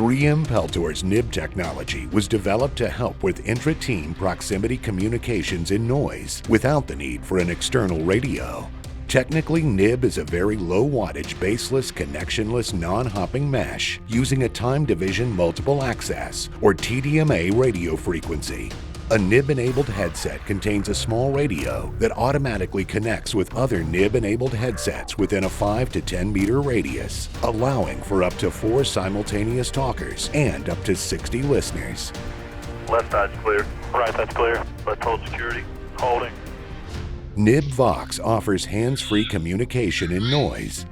3M Peltor's NIB technology was developed to help with intra-team proximity communications in noise without the need for an external radio. Technically, NIB is a very low wattage baseless connectionless non-hopping mesh using a time division multiple access or TDMA radio frequency. A NIB-enabled headset contains a small radio that automatically connects with other NIB-enabled headsets within a 5 to 10 meter radius, allowing for up to 4 simultaneous talkers and up to 60 listeners. Left side's clear. Right side's clear. Let's hold security. Holding. NIB Vox offers hands-free communication in noise,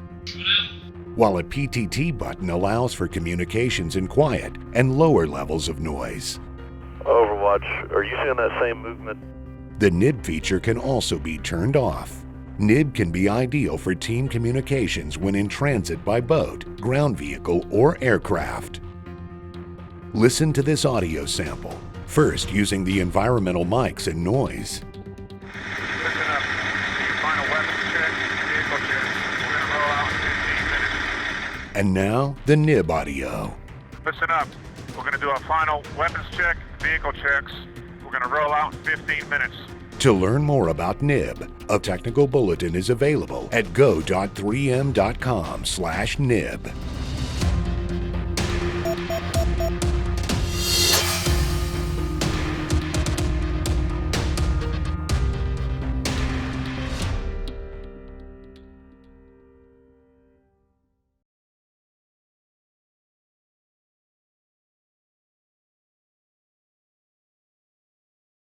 while a PTT button allows for communications in quiet and lower levels of noise. Overwatch, are you seeing that same movement? The NIB feature can also be turned off. NIB can be ideal for team communications when in transit by boat, ground vehicle, or aircraft. Listen to this audio sample, first using the environmental mics and noise. Listen up. Your final weapons check, vehicle check. We're going to roll out in 15 minutes. And now, the NIB audio. Listen up. We're going to do a final weapons check, vehicle checks. We're going to roll out in 15 minutes. To learn more about NIB, a technical bulletin is available at go.3m.com/NIB.